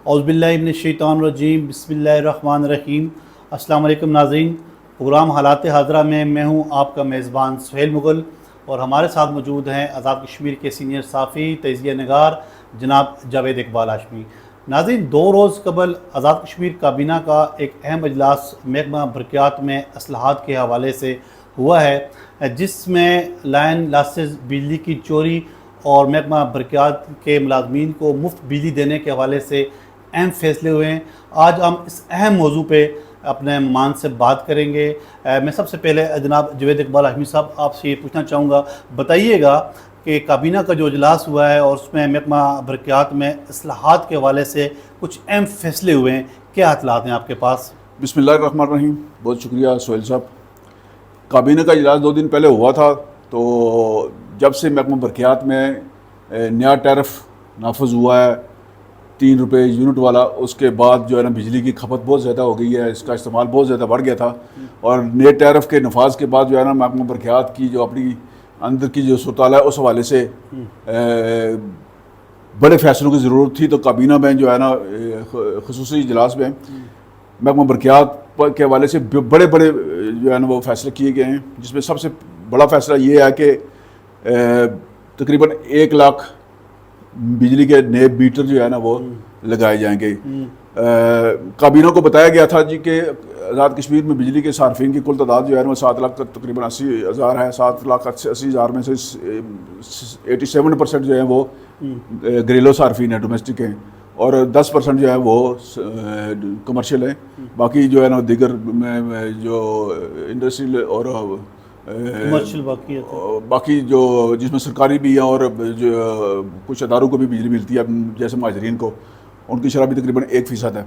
اعوذ باللہ من الشیطان الرجیم، بسم اللہ الرحمن الرحیم۔ السلام علیکم ناظرین، پروگرام حالات حاضرہ میں میں ہوں آپ کا میزبان سہیل مغل، اور ہمارے ساتھ موجود ہیں آزاد کشمیر کے سینئر صحافی تجزیہ نگار جناب جاوید اقبال ہاشمی۔ ناظرین، 2 روز قبل آزاد کشمیر کابینہ کا ایک اہم اجلاس محکمہ برقیات میں اصلاحات کے حوالے سے ہوا ہے، جس میں لائن لاسز، بجلی کی چوری اور محکمہ برقیات کے ملازمین کو مفت بجلی دینے کے حوالے سے اہم فیصلے ہوئے ہیں۔ آج ہم اس اہم موضوع پہ اپنے مہمان سے بات کریں گے۔ میں سب سے پہلے جناب جاوید اقبال ہاشمی صاحب آپ سے یہ پوچھنا چاہوں گا، بتائیے گا کہ کابینہ کا جو اجلاس ہوا ہے اور اس میں محکمہ برقیات میں اصلاحات کے حوالے سے کچھ اہم فیصلے ہوئے ہیں، کیا اطلاعات ہیں آپ کے پاس؟ بسم اللہ الرحمن الرحیم۔ بہت شکریہ سہیل صاحب۔ کابینہ کا اجلاس 2 دن پہلے ہوا تھا، تو جب سے محکمہ برقیات میں نیا ٹیرف نافذ ہوا ہے 3 روپے یونٹ والا، اس کے بعد جو ہے نا بجلی کی کھپت بہت زیادہ ہو گئی ہے، اس کا استعمال بہت زیادہ بڑھ گیا تھا، اور نئے ٹیرف کے نفاذ کے بعد جو ہے نا محکمہ برقیات کی جو اپنی اندر کی جو صورتحال ہے اس حوالے سے بڑے فیصلوں کی ضرورت تھی۔ تو کابینہ میں جو ہے نا خصوصی اجلاس میں محکمہ برقیات کے حوالے سے بڑے جو ہے نا وہ فیصلے کیے گئے ہیں، جس میں سب سے بڑا فیصلہ یہ ہے کہ تقریباً 1 لاکھ بجلی کے نئے میٹر جو ہے نا وہ لگائے جائیں گے۔ کابینہ کو بتایا گیا تھا جی کہ آزاد کشمیر میں بجلی کے صارفین کی کل تعداد جو ہے نا وہ 7 لاکھ تقریباً 80,000 ہے۔ 7,80,000 میں سے 87% جو ہے وہ گھریلو صارفین ہیں، ڈومیسٹک ہیں، اور 10% جو ہے وہ کمرشل ہیں۔ باقی جو ہے نا دیگر جو انڈسٹریل اور باقی جو جس میں سرکاری بھی ہیں اور جو کچھ اداروں کو بھی بجلی ملتی ہے، جیسے مہاجرین کو، ان کی شرح بھی تقریباً 1% ہے۔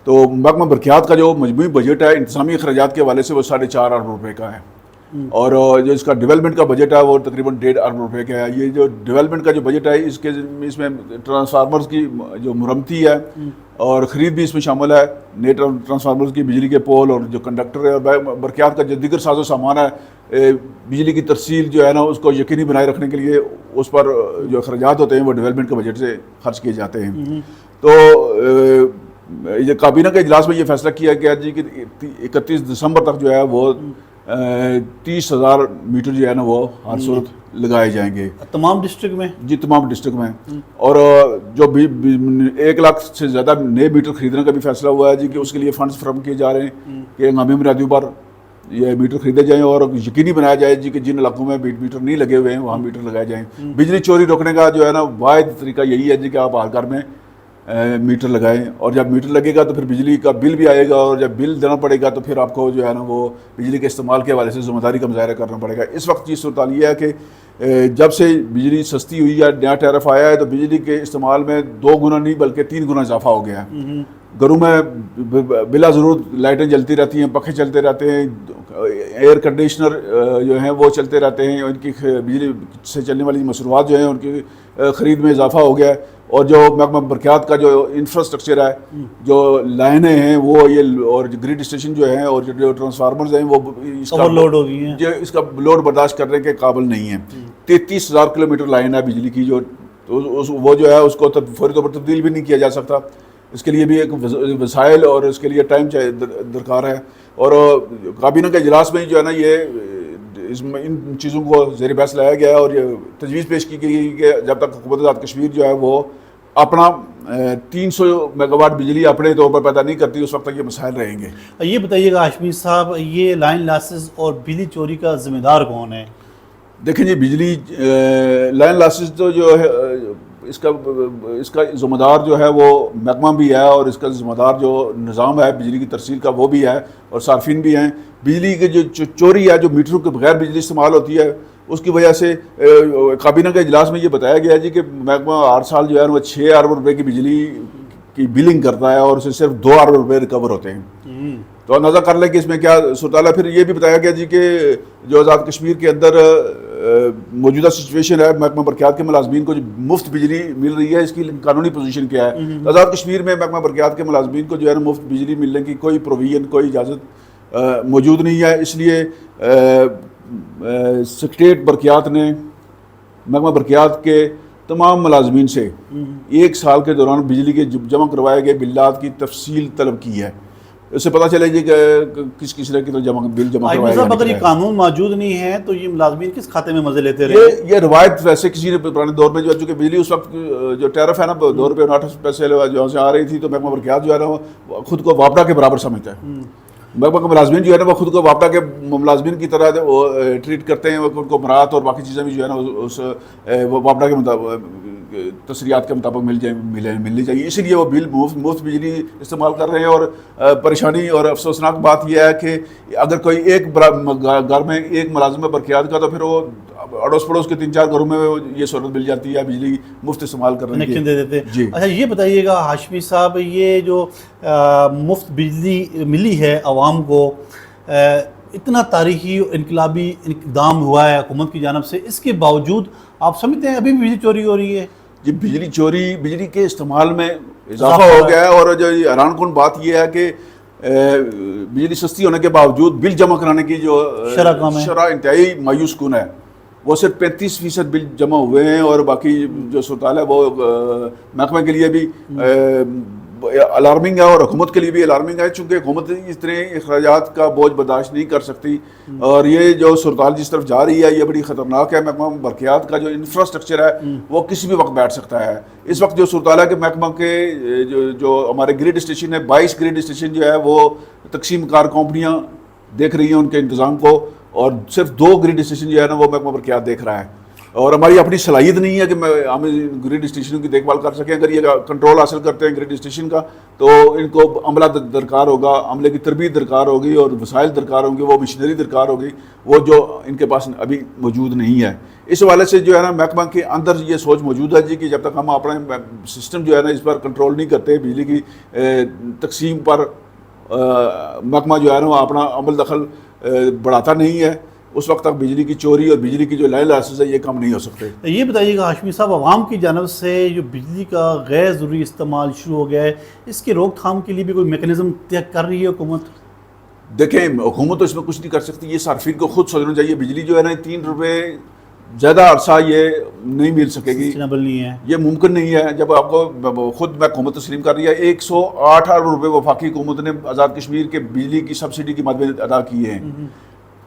تو محکمہ برقیات کا جو مجموعی بجٹ ہے انتظامی اخراجات کے حوالے سے وہ 4.5 ارب روپے کا ہے، اور جو اس کا ڈیولپمنٹ کا بجٹ ہے وہ تقریباً 1.5 ارب روپے کا ہے۔ یہ جو ڈیولپمنٹ کا جو بجٹ ہے اس میں ٹرانسفارمرز کی جو مرمتی ہے اور خرید بھی اس میں شامل ہے، نئے ٹرانسفارمرز کی، بجلی کے پول اور جو کنڈکٹر ہے، اور برقیات کا جو دیگر ساز و سامان ہے، بجلی کی ترسیل جو ہے نا اس کو یقینی بنائے رکھنے کے لیے اس پر جو اخراجات ہوتے ہیں وہ ڈیولپمنٹ کے بجٹ سے خرچ کیے جاتے ہیں۔ تو یہ کابینہ کے اجلاس میں یہ فیصلہ کیا گیا جی کہ 31 دسمبر تک جو ہے وہ 30,000 میٹر جو ہے نا وہ ہر صورت لگائے جائیں گے تمام ڈسٹرکٹ میں؟ جی تمام ڈسٹرکٹ میں، اور جو 1 لاکھ سے زیادہ نئے میٹر خریدنے کا بھی فیصلہ ہوا ہے جی کہ اس کے لیے فنڈز فراہم کیے جا رہے ہیں کہ ہنگامی بنیادوں پر یہ میٹر خریدے جائیں، اور یقینی بنایا جائے جی کہ جن علاقوں میں میٹر نہیں لگے ہوئے ہیں وہاں میٹر لگائے جائیں۔ بجلی چوری روکنے کا جو ہے نا واحد طریقہ یہی ہے جی کہ آپ ہر گھر میں میٹر لگائیں، اور جب میٹر لگے گا تو پھر بجلی کا بل بھی آئے گا، اور جب بل دینا پڑے گا تو پھر آپ کو جو ہے نا وہ بجلی کے استعمال کے حوالے سے ذمہ داری کا مظاہرہ کرنا پڑے گا۔ اس وقت یہ صورتحال یہ ہے کہ جب سے بجلی سستی ہوئی ہے، نیا ٹیرف آیا ہے، تو بجلی کے استعمال میں 2 گنا نہیں بلکہ 3 گنا اضافہ ہو گیا ہے۔ گھروں میں بلا ضرورت لائٹیں جلتی رہتی ہیں، پنکھے چلتے رہتے ہیں، ایئر کنڈیشنر جو ہیں وہ چلتے رہتے ہیں، ان کی بجلی سے چلنے والی مصروفات جو ہیں ان کی خرید میں اضافہ ہو گیا ہے، اور جو محکمہ برقیات کا جو انفراسٹرکچر ہے، جو لائنیں ہیں وہ اور گریڈ اسٹیشن جو ہیں اور جو ٹرانسفارمرز ہیں وہ اس کا لوڈ برداشت کرنے کے قابل نہیں ہیں۔ 33,000 کلومیٹر لائن ہے بجلی کی، جو وہ جو ہے اس کو فوری طور پر تبدیل بھی نہیں کیا جا سکتا۔ اس کے لیے بھی ایک وسائل اور اس کے لیے ٹائم درکار ہے، اور کابینہ کے اجلاس میں جو ہے نا یہ ان چیزوں کو زیر بحث لایا گیا ہے، اور یہ تجویز پیش کی گئی کہ جب تک حکومت آزاد کشمیر جو ہے وہ اپنا 300 میگا واٹ بجلی اپنے طور پر پیدا نہیں کرتی، اس وقت تک یہ مسائل رہیں گے۔ یہ بتائیے گا ہاشمی صاحب، یہ لائن لاسز اور بجلی چوری کا ذمہ دار کون ہے؟ دیکھیں جی، بجلی لائن لاسز تو جو ہے اس کا ذمہ دار جو ہے وہ محکمہ بھی ہے، اور اس کا ذمہ دار جو نظام ہے بجلی کی ترسیل کا وہ بھی ہے، اور صارفین بھی ہیں۔ بجلی کی جو چوری ہے، جو میٹروں کے بغیر بجلی استعمال ہوتی ہے، اس کی وجہ سے کابینہ کے اجلاس میں یہ بتایا گیا جی کہ محکمہ ہر سال جو ہے وہ 6 ارب روپے کی بجلی کی بلنگ کرتا ہے، اور اسے صرف 2 ارب روپے ریکور ہوتے ہیں۔ تو اندازہ کر لیں کہ اس میں کیا صورتحال ہے۔ پھر یہ بھی بتایا گیا جی کہ جو آزاد کشمیر کے اندر موجودہ سچویشن ہے، محکمہ برقیات کے ملازمین کو جو مفت بجلی مل رہی ہے، اس کی قانونی پوزیشن کیا ہے۔ آزاد کشمیر میں محکمہ برقیات کے ملازمین کو جو ہے نا مفت بجلی ملنے کی کوئی پروویژن، کوئی اجازت موجود نہیں ہے۔ اس لیے سیکریٹریٹ برقیات نے محکمہ برقیات کے تمام ملازمین سے 1 سال کے دوران بجلی کے جمع کروائے گئے بلات کی تفصیل طلب کی ہے. اس سے پتہ چلے جی کہ کس نے کتنا بل جمع کروایا. اگر یہ قانون موجود نہیں ہے تو یہ ملازمین کس کھاتے میں مزے لیتے رہے؟ یہ روایت ویسے کسی نے پرانے دور میں جو چونکہ بجلی اس وقت جو ٹیرف ہے نا 2 روپے 59 پیسے جو سے آ رہی تھی، تو محکمہ برقیات جو ہے نا وہ خود کو واپڈا کے برابر سمجھتا ہے. محکمہ کے ملازمین جو ہے نا وہ خود کو واپڈا کے ملازمین کی طرح وہ ٹریٹ کرتے ہیں. ان کو مراعات اور باقی چیزیں بھی جو ہے نا اس واپڈا کے مطابق تصریحات کے مطابق ملنی چاہیے. اسی لیے وہ بل مفت بجلی استعمال کر رہے ہیں. اور پریشانی اور افسوسناک بات یہ ہے کہ اگر کوئی ایک گھر میں ایک ملازم برقیات کا، تو پھر وہ اڑوس پڑوس کے 3-4 گھروں میں یہ سہولت مل جاتی ہے بجلی مفت استعمال کرنے کی. دے دیتے. جی اچھا یہ بتائیے گا ہاشمی صاحب، یہ جو مفت بجلی ملی ہے عوام کو، اتنا تاریخی انقلابی اقدام ہوا ہے حکومت کی جانب سے، اس کے باوجود آپ سمجھتے ہیں ابھی بھی بجلی چوری ہو رہی ہے؟ جی بجلی چوری، بجلی کے استعمال میں اضافہ ہو گیا ہے. اور جو حیران کن بات یہ ہے کہ بجلی سستی ہونے کے باوجود بل جمع کرانے کی جو شرح انتہائی مایوس کن ہے. وہ صرف 35% بل جمع ہوئے ہیں، اور باقی جو صورتحال ہے وہ محکمے کے لیے بھی الارمنگ ہے اور حکومت کے لیے بھی الارمنگ ہے، چونکہ حکومت اتنے اخراجات کا بوجھ برداشت نہیں کر سکتی. اور یہ جو صورتحال جس طرف جا رہی ہے یہ بڑی خطرناک ہے. محکمہ برقیات کا جو انفراسٹرکچر ہے وہ کسی بھی وقت بیٹھ سکتا ہے. اس وقت جو صورتحال ہے کہ محکمہ کے جو ہمارے گریڈ اسٹیشن ہے، 22 گریڈ اسٹیشن جو ہے وہ تقسیم کار کمپنیاں دیکھ رہی ہیں ان کے انتظام کو، اور صرف 2 گریڈ اسٹیشن جو ہے نا وہ محکمہ برقیات دیکھ رہا ہے. اور ہماری اپنی صلاحیت نہیں ہے کہ ہم گریڈ اسٹیشنوں کی دیکھ بھال کر سکیں. اگر یہ کنٹرول حاصل کرتے ہیں گریڈ اسٹیشن کا، تو ان کو عملہ درکار ہوگا، عملے کی تربیت درکار ہوگی، اور وسائل درکار ہوں گے، وہ مشینری درکار ہوگی، وہ جو ان کے پاس ابھی موجود نہیں ہے. اس حوالے سے جو ہے نا محکمہ کے اندر یہ سوچ موجود ہے جی کہ جب تک ہم اپنا سسٹم جو ہے نا اس پر کنٹرول نہیں کرتے، بجلی کی تقسیم پر محکمہ جو ہے نا وہ اپنا عمل دخل بڑھاتا نہیں ہے، اس وقت تک بجلی کی چوری اور بجلی کی جو لائن لاسز ہے یہ کم نہیں ہو سکتے. یہ بتائیے گا ہاشمی صاحب، عوام کی جانب سے جو بجلی کا غیر ضروری استعمال شروع ہو گیا ہے، اس کے روک تھام کے لیے بھی کوئی میکانزم طے کر رہی ہے حکومت؟ دیکھیں حکومت تو اس میں کچھ نہیں کر سکتی، یہ صارفین کو خود سوچنا چاہیے. بجلی جو ہے نا 3 روپے زیادہ عرصہ یہ نہیں مل سکے گی، نہیں ہے، یہ ممکن نہیں ہے. جب آپ کو خود میں حکومت تسلیم کر رہی ہے 108 ارب روپے وفاقی حکومت نے آزاد کشمیر کے بجلی کی سبسڈی کی مد میں ادا کیے ہیں.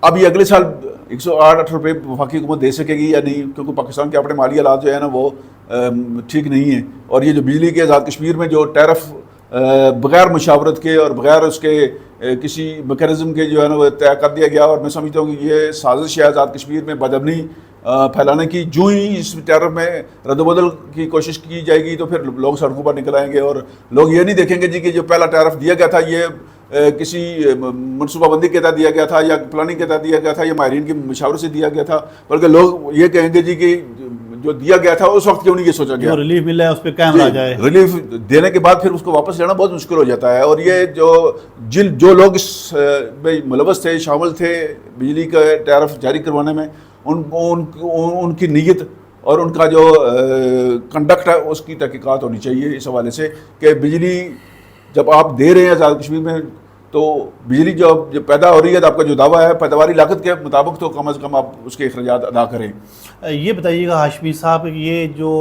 اب یہ اگلے سال 108 روپے وفاقی حکومت دے سکے گی یا نہیں، کیونکہ پاکستان کے اپنے مالی حالات جو ہے نا وہ ٹھیک نہیں ہیں. اور یہ جو بجلی کے آزاد کشمیر میں جو ٹیرف بغیر مشاورت کے اور بغیر اس کے کسی میکانزم کے جو ہے نا وہ طے کر دیا گیا، اور میں سمجھتا ہوں کہ یہ سازش ہے آزاد کشمیر میں بدامنی پھیلانے کی. جو ہی اس ٹیرف میں رد و بدل کی کوشش کی جائے گی تو پھر لوگ سڑکوں پر نکل آئیں گے، اور لوگ یہ نہیں دیکھیں گے جی کہ جو پہلا ٹیرف دیا گیا تھا یہ کسی منصوبہ بندی کے تحت دیا گیا تھا یا پلاننگ کے تحت دیا گیا تھا یا ماہرین کی مشاورت سے دیا گیا تھا، بلکہ لوگ یہ کہیں گے جی کہ جو دیا گیا تھا اس وقت کیوں نہیں یہ سوچا گیا. ریلیف ملا ہے اس پہ قائم رہ جائے. ریلیف دینے کے بعد پھر اس کو واپس لینا بہت مشکل ہو جاتا ہے. اور یہ جو لوگ اس میں ملوث تھے، شامل تھے بجلی کا ٹیرف جاری کروانے میں، ان کی نیت اور ان کا جو کنڈکٹ ہے اس کی تحقیقات ہونی چاہیے اس حوالے سے کہ بجلی جب آپ دے رہے ہیں آزاد کشمیر میں تو بجلی جو پیدا ہو رہی ہے تو آپ کا جو دعویٰ ہے پیداواری لاگت کے مطابق تو کم از کم آپ اس کے اخراجات ادا کریں. یہ بتائیے گا ہاشمی صاحب، یہ جو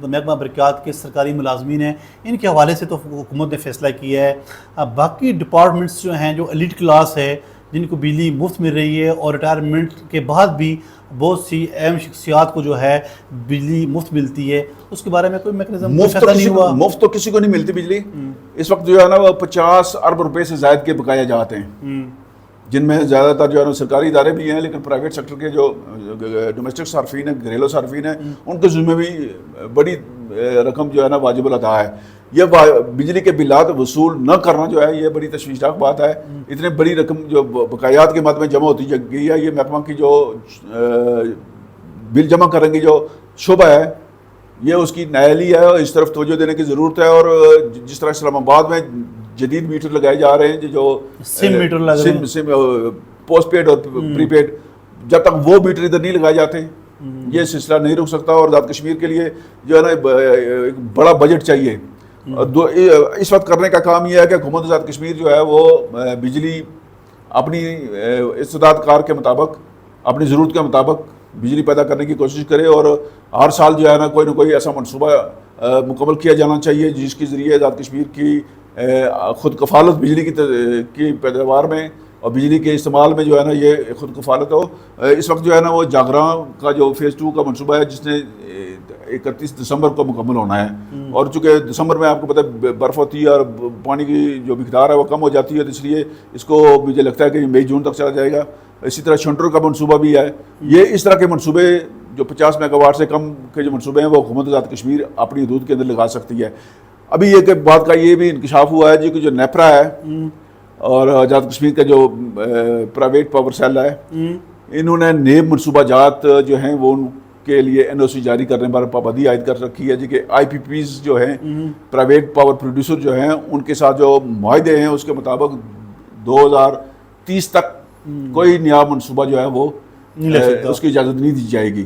محکمہ برقیات کے سرکاری ملازمین ہیں ان کے حوالے سے تو حکومت نے فیصلہ کیا ہے، باقی ڈپارٹمنٹس جو ہیں جو ایلیٹ کلاس ہے جن کو بجلی مفت مل رہی ہے اور ریٹائرمنٹ کے بعد بھی بہت سی اہم شخصیات کو جو ہے بجلی مفت ملتی ہے، اس کے بارے میں کوئی میکانزم نہیں ہوا؟ مفت تو کسی کو نہیں ملتی بجلی. اس وقت جو ہے نا وہ 50 ارب روپے سے زائد کے بقایا جاتے ہیں، جن میں زیادہ تر جو ہے نا سرکاری ادارے بھی ہیں، لیکن پرائیویٹ سیکٹر کے جو ڈومیسٹک صارفین ہیں، گھریلو صارفین ہیں، ان کے ذمہ بھی بڑی رقم جو ہے نا واجب الادا ہے. یہ بجلی کے بلات وصول نہ کرنا جو ہے یہ بڑی تشویشناک بات ہے. اتنے بڑی رقم جو بقایات کے مد میں جمع ہوتی گئی ہے، یہ محکمہ کی جو بل جمع کرنے کی جو شعبہ ہے یہ اس کی نااہلی ہے، اور اس طرف توجہ دینے کی ضرورت ہے. اور جس طرح اسلام آباد میں جدید میٹر لگائے جا رہے ہیں، جو سم میٹر لگ رہے ہیں، سم پوسٹ پیڈ اور پری پیڈ، جب تک وہ میٹر ادھر نہیں لگائے جاتے یہ سلسلہ نہیں رک سکتا. اور آزاد کشمیر کے لیے جو ہے نا ایک بڑا بجٹ چاہیے. اس وقت کرنے کا کام یہ ہے کہ حکومت آزاد کشمیر جو ہے وہ بجلی اپنی استعداد کار کے مطابق، اپنی ضرورت کے مطابق بجلی پیدا کرنے کی کوشش کرے اور ہر سال جو ہے نا کوئی ایسا منصوبہ مکمل کیا جانا چاہیے جس کے ذریعے آزاد کشمیر کی خود کفالت بجلی کی پیداوار میں اور بجلی کے استعمال میں جو ہے نا یہ خود کفالت ہو. اس وقت جو ہے نا وہ جاگراں کا جو فیز 2 کا منصوبہ ہے جس نے 31 دسمبر کو مکمل ہونا ہے, اور چونکہ دسمبر میں آپ کو پتہ ہے برف ہوتی ہے اور پانی کی جو مقدار ہے وہ کم ہو جاتی ہے, تو اس لیے اس کو مجھے لگتا ہے کہ مئی جون تک چلا جائے گا. اسی طرح شنٹر کا منصوبہ بھی ہے. یہ اس طرح کے منصوبے جو 50 میگا واٹ سے کم کے جو منصوبے ہیں وہ حکومت آزاد کشمیر اپنی حدود کے اندر لگا سکتی ہے. ابھی یہ کہ بات کا یہ بھی انکشاف ہوا ہے جی کہ جو نیپرا ہے اور آزاد کشمیر کا جو پرائیویٹ پاور سیل ہے, انہوں نے نیب منصوبہ جات جو ہیں وہ ان کے لیے NOC جاری کرنے پر پابندی عائد کر رکھی ہے جی کہ IPPs جو ہیں پرائیویٹ پاور پروڈیوسر جو ہیں ان کے ساتھ جو معاہدے ہیں اس کے مطابق 2030 تک کوئی نیا منصوبہ جو ہے وہ اس کی اجازت نہیں دی جائے گی.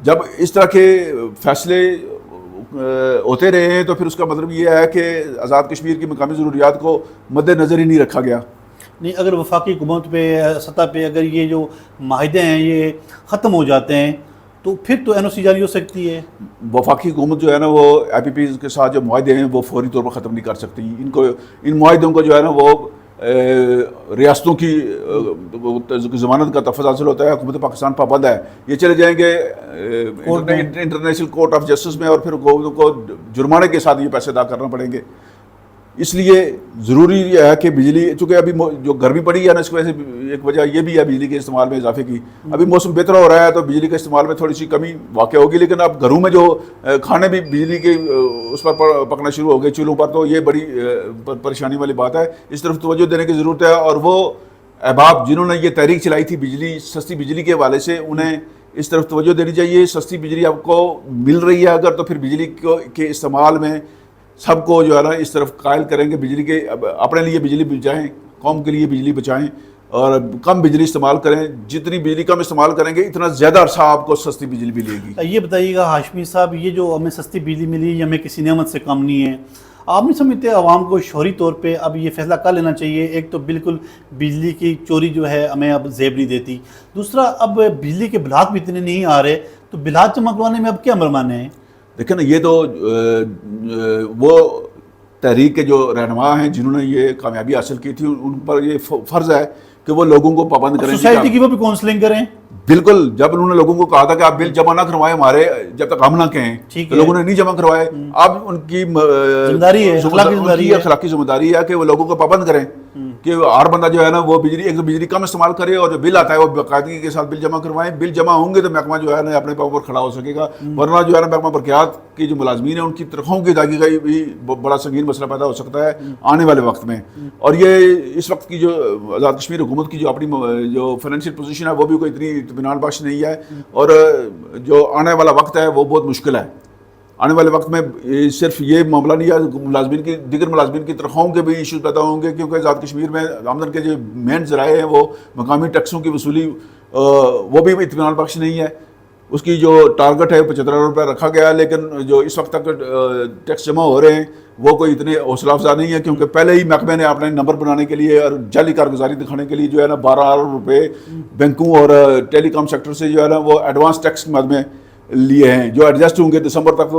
جب اس طرح کے فیصلے ہوتے رہے ہیں تو پھر اس کا مطلب یہ ہے کہ آزاد کشمیر کی مقامی ضروریات کو مد نظر ہی نہیں رکھا گیا. نہیں, اگر وفاقی حکومت پہ سطح پہ اگر یہ جو معاہدے ہیں یہ ختم ہو جاتے ہیں تو پھر تو NOC جاری ہو سکتی ہے. وفاقی حکومت جو ہے نا وہ IPPs کے ساتھ جو معاہدے ہیں وہ فوری طور پر ختم نہیں کر سکتی. ان معاہدوں کو جو ہے نا وہ ریاستوں کی ضمانت کا تحفظ حاصل ہوتا ہے. حکومت پاکستان پابند ہے. یہ چلے جائیں گے انٹرنیشنل کورٹ آف جسٹس میں اور پھر حکومت کو جرمانے کے ساتھ یہ پیسے ادا کرنا پڑیں گے. اس لیے ضروری یہ ہے کہ بجلی, چونکہ ابھی جو گرمی پڑی ہے نا اس کی وجہ سے ایک وجہ یہ بھی ہے بجلی کے استعمال میں اضافے کی. ابھی موسم بہتر ہو رہا ہے تو بجلی کے استعمال میں تھوڑی سی کمی واقع ہوگی, لیکن اب گھروں میں جو کھانے بھی بجلی کے اس پر پکنا شروع ہو گئے چولہوں پر, تو یہ بڑی پریشانی والی بات ہے. اس طرف توجہ دینے کی ضرورت ہے. اور وہ احباب جنہوں نے یہ تحریک چلائی تھی بجلی, سستی بجلی کے حوالے سے, انہیں اس طرف توجہ دینی چاہیے. سستی بجلی آپ کو مل رہی ہے اگر, تو پھر بجلی کے استعمال میں سب کو جو ہے نا اس طرف قائل کریں گے بجلی کے, اپنے لیے بجلی بچائیں, قوم کے لیے بجلی بچائیں اور کم بجلی استعمال کریں. جتنی بجلی کم استعمال کریں گے اتنا زیادہ عرصہ آپ کو سستی بجلی ملے گی. یہ بتائیے گا ہاشمی صاحب, یہ جو ہمیں سستی بجلی ملی یہ ہمیں کسی نعمت سے کم نہیں ہے. آپ نہیں سمجھتے عوام کو شعوری طور پہ اب یہ فیصلہ کر لینا چاہیے؟ ایک تو بالکل بجلی کی چوری جو ہے ہمیں اب زیب نہیں دیتی, دوسرا اب بجلی کے بلاک بھی اتنے نہیں آ رہے, تو بلاک جمع کروانے میں اب کیا مرمانے ہیں؟ دیکھیں نا, یہ تو وہ تحریک کے جو رہنما ہیں جنہوں نے یہ کامیابی حاصل کی تھی ان پر یہ فرض ہے کہ وہ لوگوں کو پابند کریں. سوسائٹی کی وہ بھی کاؤنسلنگ کریں. بالکل, جب انہوں نے لوگوں کو کہا تھا کہ آپ بل جمع نہ کروائیں ہمارے جب تک ہم نہ کہیں, تو لوگوں نے نہیں جمع کروائے. اب ان کی اخلاقی ذمہ داری ہے کہ وہ لوگوں کو پابند کریں کہ ہر بندہ جو ہے نا وہ بجلی کم استعمال کرے اور جو بل آتا ہے وہ باقاعدگی کے ساتھ بل جمع کروائیں. بل جمع ہوں گے تو محکمہ جو ہے نا اپنے پاؤں پر کھڑا ہو سکے گا, ورنہ جو ہے نا محکمہ برقیات کی جو ملازمین ہیں ان کی تنخواہوں کی ادائیگی کا بھی بڑا سنگین مسئلہ پیدا ہو سکتا ہے آنے والے وقت میں. اور یہ اس وقت کی جو آزاد کشمیر حکومت کی جو اپنی جو فائنینشیل پوزیشن ہے وہ بھی کوئی اتنی اطمینان بخش نہیں ہے, اور جو آنے والا وقت ہے وہ بہت مشکل ہے. آنے والے وقت میں صرف یہ معاملہ نہیں ہے, دیگر ملازمین کی تنخواہوں کے بھی ایشوز پیدا ہوں گے, کیونکہ آزاد کشمیر میں آمدن کے جو مین ذرائع ہیں وہ مقامی ٹیکسوں کی وصولی وہ بھی اطمینان بخش نہیں ہے. اس کی جو ٹارگٹ ہے 75 روپے رکھا گیا, لیکن جو اس وقت تک ٹیکس جمع ہو رہے ہیں وہ کوئی اتنے حوصلہ افزا نہیں ہے, کیونکہ پہلے ہی محکمے نے اپنے نمبر بنانے کے لیے اور جعلی کارگزاری دکھانے کے لیے جو ہے نا 12 ارب روپے بینکوں اور ٹیلی کام سیکٹر سے جو ہے نا وہ ایڈوانس ٹیکس کے مد میں لیے ہیں, جو ایڈجسٹ ہوں گے دسمبر تک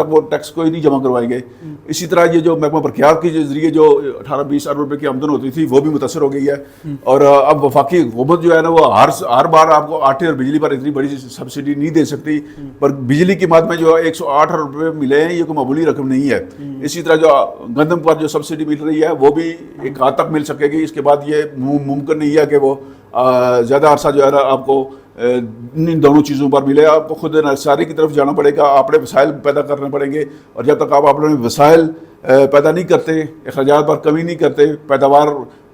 وہ ٹیکس کوئی نہیں جمع کروائیں گے. اسی طرح یہ جو محکمہ برقیات کے ذریعے جو 18-20 ارب روپے کی آمدن ہوتی تھی وہ بھی متاثر ہو گئی ہے. اور اب وفاقی حکومت جو ہے نا وہ ہر بار آپ کو آٹے اور بجلی پر اتنی بڑی سبسڈی نہیں دے سکتی, پر بجلی کی مد میں جو 108 ارب روپے ملے ہیں یہ کوئی معمولی رقم نہیں ہے. اسی طرح جو گندم پر جو سبسڈی مل رہی ہے وہ بھی ایک حد تک مل سکے گی. اس کے بعد یہ ممکن نہیں ہے کہ وہ زیادہ عرصہ جو ہے نا آپ کو ان دونوں چیزوں پر ملے. آپ کو خود انحصاری کی طرف جانا پڑے گا, اپنے وسائل پیدا کرنے پڑیں گے, اور جب تک آپ اپنے وسائل پیدا نہیں کرتے, اخراجات پر کمی نہیں کرتے, پیداوار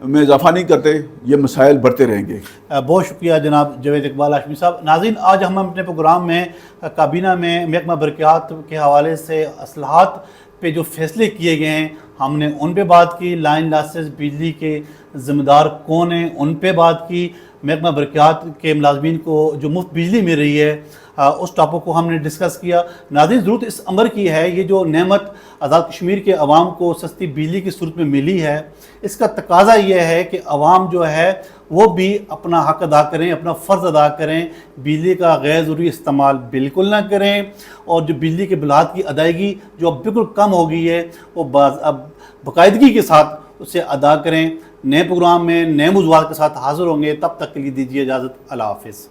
میں اضافہ نہیں کرتے, یہ مسائل بڑھتے رہیں گے. بہت شکریہ جناب جاوید اقبال ہاشمی صاحب. ناظرین, آج ہم اپنے پروگرام میں کابینہ میں محکمہ برقیات کے حوالے سے اصلاحات پہ جو فیصلے کیے گئے ہیں ہم نے ان پہ بات کی. لائن لاسز بجلی کے ذمہ دار کون ہیں ان پہ بات کی. محکمہ برقیات کے ملازمین کو جو مفت بجلی مل رہی ہے اس ٹاپک کو ہم نے ڈسکس کیا۔ ناظرین، ضرورت اس امر کی ہے، یہ جو نعمت آزاد کشمیر کے عوام کو سستی بجلی کی صورت میں ملی ہے، اس کا تقاضا یہ ہے کہ عوام جو ہے وہ بھی اپنا حق ادا کریں، اپنا فرض ادا کریں، بجلی کا غیر ضروری استعمال بالکل نہ کریں، اور جو بجلی کے بلات کی ادائیگی جو اب بالکل کم ہو گئی ہے وہ اب باقاعدگی کے ساتھ اسے ادا کریں۔ نئے پروگرام میں نئے موضوعات کے ساتھ حاضر ہوں گے، تب تک کے لیے دیجیے اجازت، اللہ حافظ۔